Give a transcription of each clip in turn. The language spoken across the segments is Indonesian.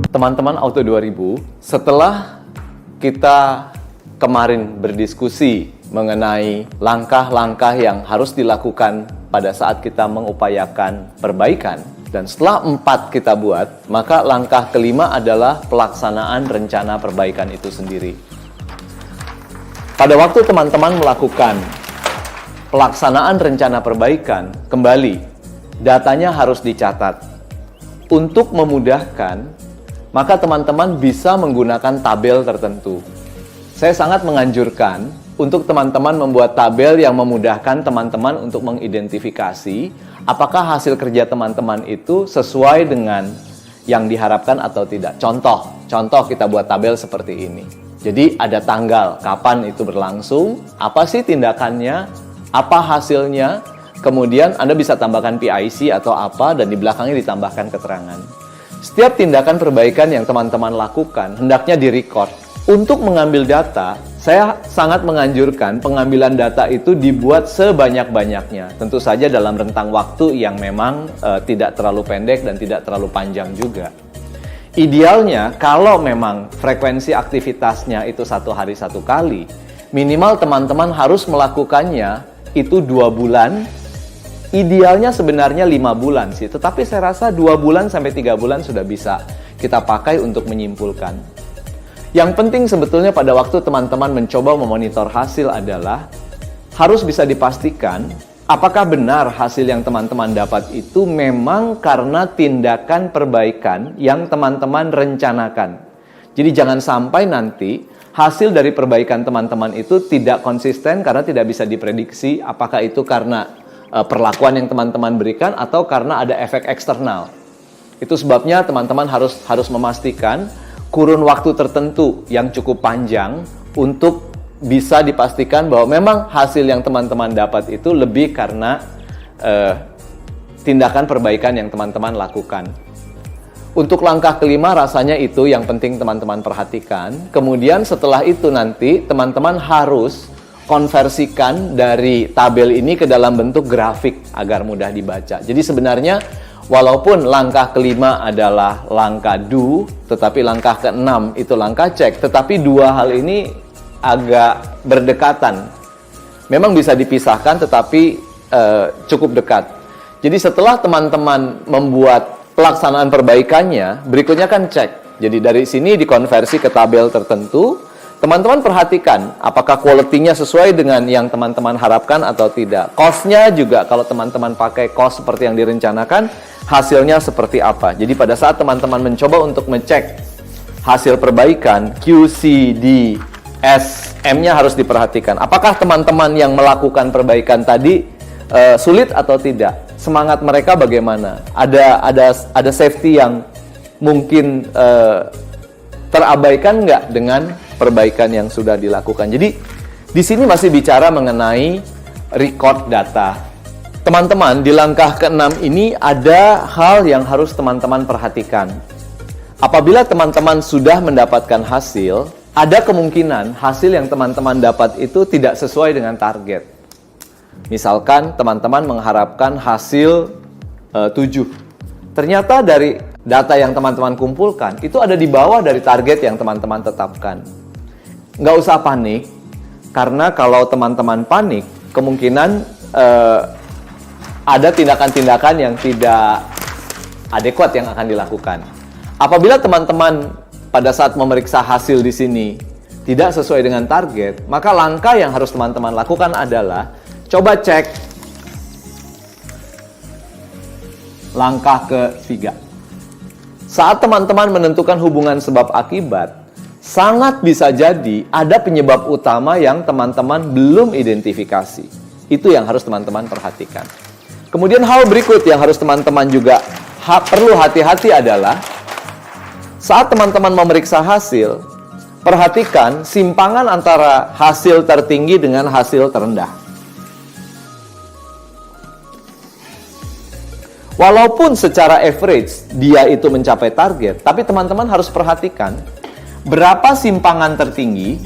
Teman-teman Auto 2000, setelah kita kemarin berdiskusi mengenai langkah-langkah yang harus dilakukan pada saat kita mengupayakan perbaikan, dan setelah 4 kita buat, maka langkah kelima adalah pelaksanaan rencana perbaikan itu sendiri. Pada waktu teman-teman melakukan pelaksanaan rencana perbaikan, kembali, datanya harus dicatat. Untuk memudahkan, maka teman-teman bisa menggunakan tabel tertentu. Saya sangat menganjurkan untuk teman-teman membuat tabel yang memudahkan teman-teman untuk mengidentifikasi apakah hasil kerja teman-teman itu sesuai dengan yang diharapkan atau tidak. Contoh kita buat tabel seperti ini. Jadi ada tanggal, kapan itu berlangsung, apa sih tindakannya, apa hasilnya, kemudian Anda bisa tambahkan PIC atau apa, dan di belakangnya ditambahkan keterangan. Setiap tindakan perbaikan yang teman-teman lakukan, hendaknya direcord. Untuk mengambil data, saya sangat menganjurkan pengambilan data itu dibuat sebanyak-banyaknya. Tentu saja dalam rentang waktu yang memang tidak terlalu pendek dan tidak terlalu panjang juga. Idealnya, kalau memang frekuensi aktivitasnya itu 1 hari 1 kali, minimal teman-teman harus melakukannya itu 2 bulan. Idealnya sebenarnya 5 bulan sih, tetapi saya rasa 2 bulan sampai 3 bulan sudah bisa kita pakai untuk menyimpulkan. Yang penting sebetulnya pada waktu teman-teman mencoba memonitor hasil adalah harus bisa dipastikan apakah benar hasil yang teman-teman dapat itu memang karena tindakan perbaikan yang teman-teman rencanakan. Jadi jangan sampai nanti hasil dari perbaikan teman-teman itu tidak konsisten karena tidak bisa diprediksi apakah itu karena perlakuan yang teman-teman berikan atau karena ada efek eksternal. Itu sebabnya teman-teman harus memastikan kurun waktu tertentu yang cukup panjang untuk bisa dipastikan bahwa memang hasil yang teman-teman dapat itu lebih karena tindakan perbaikan yang teman-teman lakukan. Untuk langkah kelima rasanya itu yang penting teman-teman perhatikan. Kemudian setelah itu nanti teman-teman harus konversikan dari tabel ini ke dalam bentuk grafik agar mudah dibaca. Jadi sebenarnya walaupun langkah kelima adalah langkah do, tetapi langkah keenam itu langkah cek, tetapi dua hal ini agak berdekatan. Memang bisa dipisahkan tetapi cukup dekat. Jadi setelah teman-teman membuat pelaksanaan perbaikannya, berikutnya kan cek. Jadi dari sini dikonversi ke tabel tertentu. Teman-teman perhatikan apakah quality-nya sesuai dengan yang teman-teman harapkan atau tidak. Cost-nya juga kalau teman-teman pakai cost seperti yang direncanakan, hasilnya seperti apa. Jadi pada saat teman-teman mencoba untuk ngecek hasil perbaikan, QCDSM-nya harus diperhatikan. Apakah teman-teman yang melakukan perbaikan tadi sulit atau tidak? Semangat mereka bagaimana? Ada safety yang mungkin terabaikan nggak dengan perbaikan yang sudah dilakukan. Jadi di sini masih bicara mengenai record data. Teman-teman, di langkah ke-6 ini ada hal yang harus teman-teman perhatikan. Apabila teman-teman sudah mendapatkan hasil, ada kemungkinan hasil yang teman-teman dapat itu tidak sesuai dengan target. Misalkan teman-teman mengharapkan hasil 7. Ternyata dari data yang teman-teman kumpulkan, itu ada di bawah dari target yang teman-teman tetapkan. Nggak usah panik, karena kalau teman-teman panik, kemungkinan ada tindakan-tindakan yang tidak adekuat yang akan dilakukan. Apabila teman-teman pada saat memeriksa hasil di sini tidak sesuai dengan target, maka langkah yang harus teman-teman lakukan adalah coba cek langkah ke-3. Saat teman-teman menentukan hubungan sebab akibat, sangat bisa jadi ada penyebab utama yang teman-teman belum identifikasi. Itu yang harus teman-teman perhatikan. Kemudian hal berikut yang harus teman-teman juga perlu hati-hati adalah saat teman-teman memeriksa hasil, perhatikan simpangan antara hasil tertinggi dengan hasil terendah. Walaupun secara average dia itu mencapai target, tapi teman-teman harus perhatikan berapa simpangan tertinggi,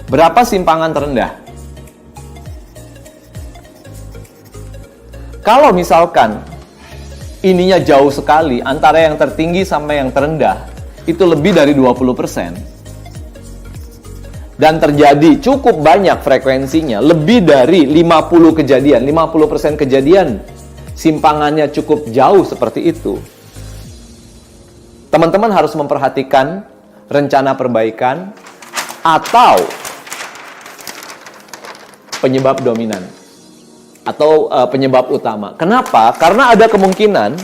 berapa simpangan terendah. Kalau misalkan ininya jauh sekali, antara yang tertinggi sama yang terendah, itu lebih dari 20%, dan terjadi cukup banyak frekuensinya, lebih dari 50 kejadian, 50% kejadian simpangannya cukup jauh seperti itu, teman-teman harus memperhatikan rencana perbaikan atau penyebab dominan atau penyebab utama. Kenapa? Karena ada kemungkinan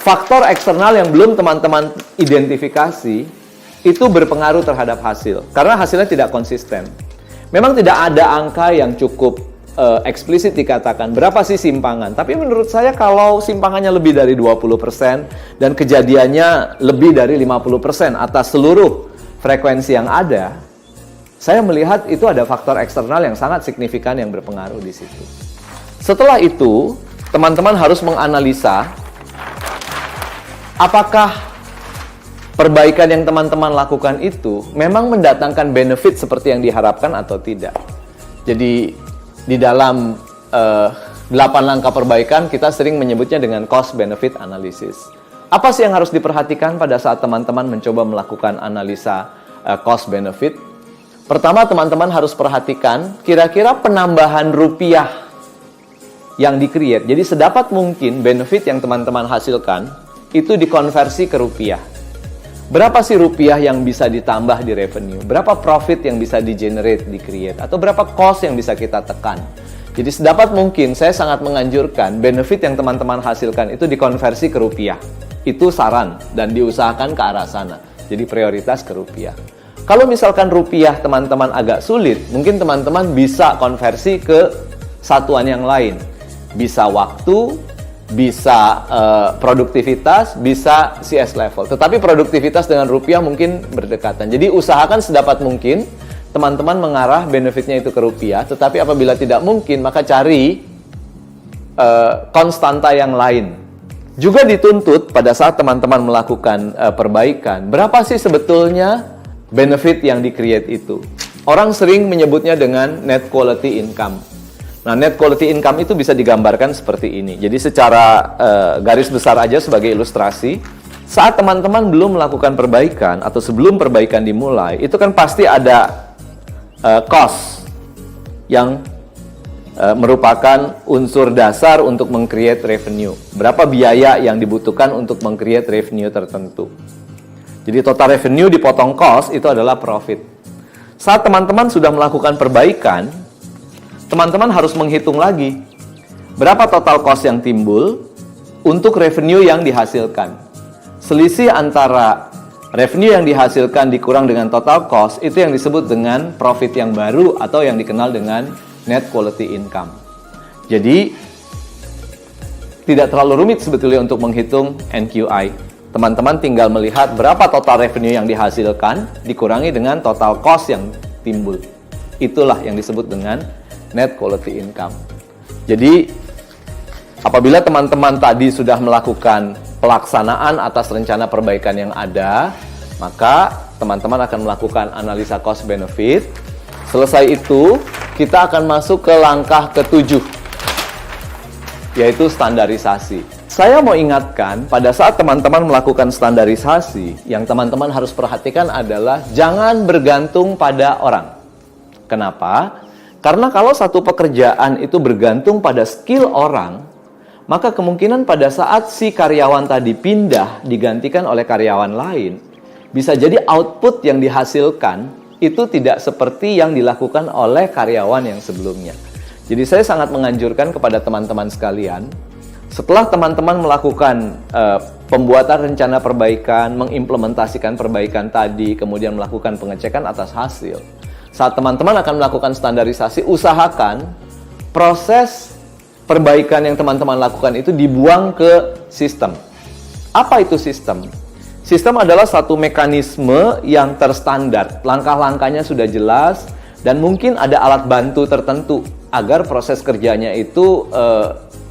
faktor eksternal yang belum teman-teman identifikasi itu berpengaruh terhadap hasil. Karena hasilnya tidak konsisten. Memang tidak ada angka yang cukup eksplisit dikatakan berapa sih simpangan. Tapi menurut saya kalau simpangannya lebih dari 20% dan kejadiannya lebih dari 50% atas seluruh frekuensi yang ada, saya melihat itu ada faktor eksternal yang sangat signifikan yang berpengaruh di situ. Setelah itu, teman-teman harus menganalisa apakah perbaikan yang teman-teman lakukan itu memang mendatangkan benefit seperti yang diharapkan atau tidak. Jadi di dalam 8 langkah perbaikan kita sering menyebutnya dengan cost benefit analysis. Apa sih yang harus diperhatikan pada saat teman-teman mencoba melakukan analisa cost benefit? Pertama, teman-teman harus perhatikan kira-kira penambahan rupiah yang di-create. Jadi sedapat mungkin benefit yang teman-teman hasilkan itu dikonversi ke rupiah. Berapa sih rupiah yang bisa ditambah di revenue? Berapa profit yang bisa di-generate, di-create? Atau berapa cost yang bisa kita tekan? Jadi sedapat mungkin saya sangat menganjurkan benefit yang teman-teman hasilkan itu dikonversi ke rupiah. Itu saran dan diusahakan ke arah sana. Jadi prioritas ke rupiah. Kalau misalkan rupiah teman-teman agak sulit, mungkin teman-teman bisa konversi ke satuan yang lain. Bisa waktu, bisa produktivitas, bisa CS level. Tetapi produktivitas dengan rupiah mungkin berdekatan. Jadi usahakan sedapat mungkin teman-teman mengarah benefitnya itu ke rupiah. Tetapi apabila tidak mungkin, maka cari konstanta yang lain. Juga dituntut pada saat teman-teman melakukan perbaikan, berapa sih sebetulnya benefit yang di-create itu? Orang sering menyebutnya dengan net quality income. Nah, net quality income itu bisa digambarkan seperti ini. Jadi secara garis besar aja sebagai ilustrasi, saat teman-teman belum melakukan perbaikan atau sebelum perbaikan dimulai, itu kan pasti ada cost yang merupakan unsur dasar untuk meng-create revenue. Berapa biaya yang dibutuhkan untuk meng-create revenue tertentu. Jadi total revenue dipotong cost itu adalah profit. Saat teman-teman sudah melakukan perbaikan, teman-teman harus menghitung lagi berapa total cost yang timbul untuk revenue yang dihasilkan. Selisih antara revenue yang dihasilkan dikurang dengan total cost itu yang disebut dengan profit yang baru atau yang dikenal dengan net quality income. Jadi tidak terlalu rumit sebetulnya untuk menghitung NQI. Teman-teman tinggal melihat berapa total revenue yang dihasilkan dikurangi dengan total cost yang timbul. Itulah yang disebut dengan net quality income. Jadi, apabila teman-teman tadi sudah melakukan pelaksanaan atas rencana perbaikan yang ada, maka teman-teman akan melakukan analisa cost benefit. Selesai itu, kita akan masuk ke langkah ke-7, yaitu standarisasi. Saya mau ingatkan, pada saat teman-teman melakukan standarisasi, yang teman-teman harus perhatikan adalah jangan bergantung pada orang. Kenapa? Karena kalau satu pekerjaan itu bergantung pada skill orang, maka kemungkinan pada saat si karyawan tadi pindah digantikan oleh karyawan lain, bisa jadi output yang dihasilkan itu tidak seperti yang dilakukan oleh karyawan yang sebelumnya. Jadi saya sangat menganjurkan kepada teman-teman sekalian, setelah teman-teman melakukan pembuatan rencana perbaikan, mengimplementasikan perbaikan tadi, kemudian melakukan pengecekan atas hasil, saat teman-teman akan melakukan standarisasi, usahakan proses perbaikan yang teman-teman lakukan itu dibuang ke sistem. Apa itu sistem? Sistem adalah satu mekanisme yang terstandar. Langkah-langkahnya sudah jelas dan mungkin ada alat bantu tertentu agar proses kerjanya itu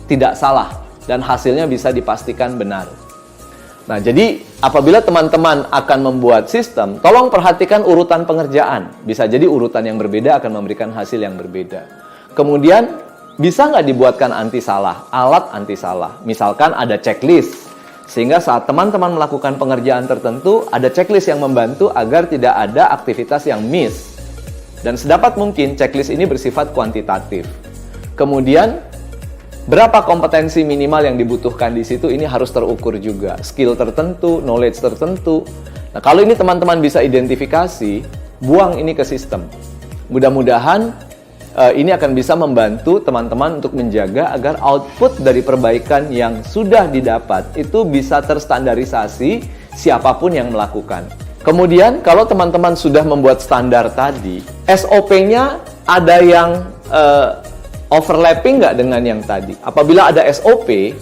tidak salah dan hasilnya bisa dipastikan benar. Nah, jadi apabila teman-teman akan membuat sistem, tolong perhatikan urutan pengerjaan. Bisa jadi urutan yang berbeda akan memberikan hasil yang berbeda. Kemudian, bisa nggak dibuatkan anti salah, alat anti salah? Misalkan ada checklist, sehingga saat teman-teman melakukan pengerjaan tertentu, ada checklist yang membantu agar tidak ada aktivitas yang miss. Dan sedapat mungkin checklist ini bersifat kuantitatif. Kemudian, berapa kompetensi minimal yang dibutuhkan di situ, ini harus terukur juga. Skill tertentu, knowledge tertentu. Nah, kalau ini teman-teman bisa identifikasi, buang ini ke sistem. Mudah-mudahan ini akan bisa membantu teman-teman untuk menjaga agar output dari perbaikan yang sudah didapat itu bisa terstandarisasi siapapun yang melakukan. Kemudian kalau teman-teman sudah membuat standar tadi, SOP-nya ada yang overlapping nggak dengan yang tadi? Apabila ada SOP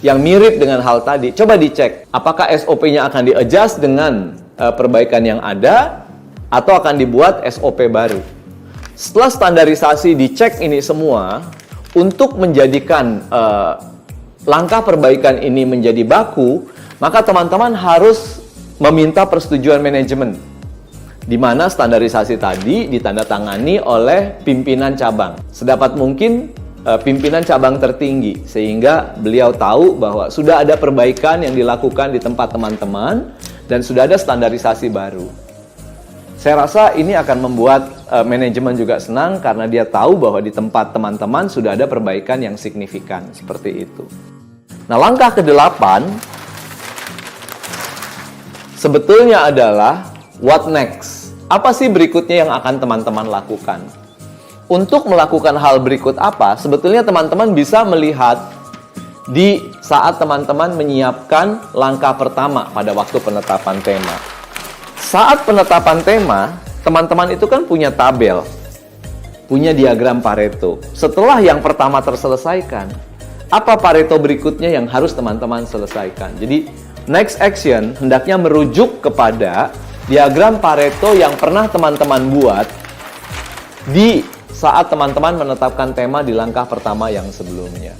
yang mirip dengan hal tadi, coba dicek apakah SOP-nya akan di-adjust dengan perbaikan yang ada atau akan dibuat SOP baru. Setelah standarisasi dicek ini semua, untuk menjadikan langkah perbaikan ini menjadi baku, maka teman-teman harus meminta persetujuan manajemen, di mana standarisasi tadi ditandatangani oleh pimpinan cabang. Sedapat mungkin pimpinan cabang tertinggi, sehingga beliau tahu bahwa sudah ada perbaikan yang dilakukan di tempat teman-teman dan sudah ada standarisasi baru. Saya rasa ini akan membuat manajemen juga senang karena dia tahu bahwa di tempat teman-teman sudah ada perbaikan yang signifikan, seperti itu. Nah, langkah ke-8 sebetulnya adalah what next? Apa sih berikutnya yang akan teman-teman lakukan? Untuk melakukan hal berikut apa? Sebetulnya teman-teman bisa melihat di saat teman-teman menyiapkan langkah pertama pada waktu penetapan tema. Saat penetapan tema, teman-teman itu kan punya tabel, punya diagram Pareto. Setelah yang pertama terselesaikan, apa Pareto berikutnya yang harus teman-teman selesaikan? Jadi, next action hendaknya merujuk kepada diagram Pareto yang pernah teman-teman buat di saat teman-teman menetapkan tema di langkah pertama yang sebelumnya.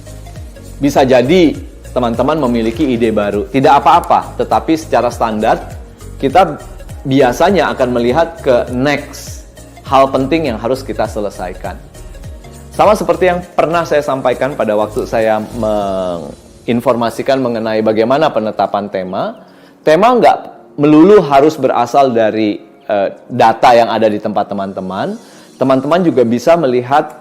Bisa jadi teman-teman memiliki ide baru, tidak apa-apa, tetapi secara standar kita biasanya akan melihat ke next hal penting yang harus kita selesaikan. Sama seperti yang pernah saya sampaikan pada waktu saya menginformasikan mengenai bagaimana penetapan tema. Tema nggak melulu harus berasal dari data yang ada di tempat teman-teman. Teman-teman juga bisa melihat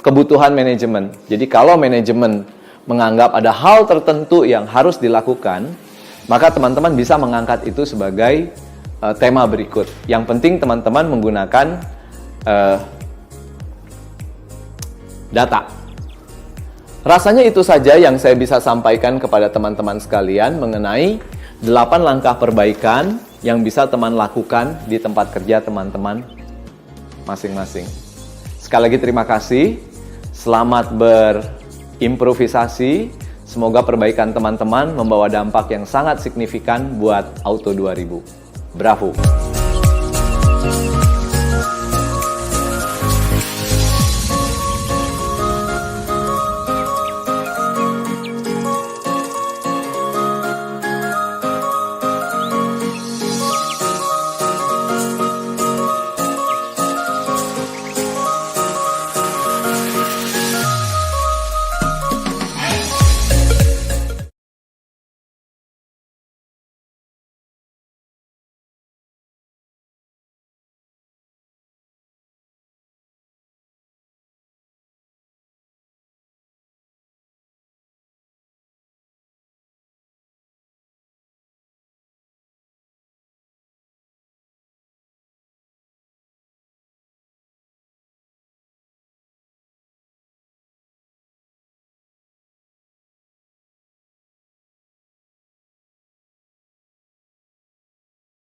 kebutuhan manajemen. Jadi kalau manajemen menganggap ada hal tertentu yang harus dilakukan, maka teman-teman bisa mengangkat itu sebagai tema berikut. Yang penting teman-teman menggunakan data. Rasanya itu saja yang saya bisa sampaikan kepada teman-teman sekalian mengenai 8 langkah perbaikan yang bisa teman lakukan di tempat kerja teman-teman masing-masing. Sekali lagi terima kasih. Selamat berimprovisasi. Semoga perbaikan teman-teman membawa dampak yang sangat signifikan buat Auto 2000. Bravo!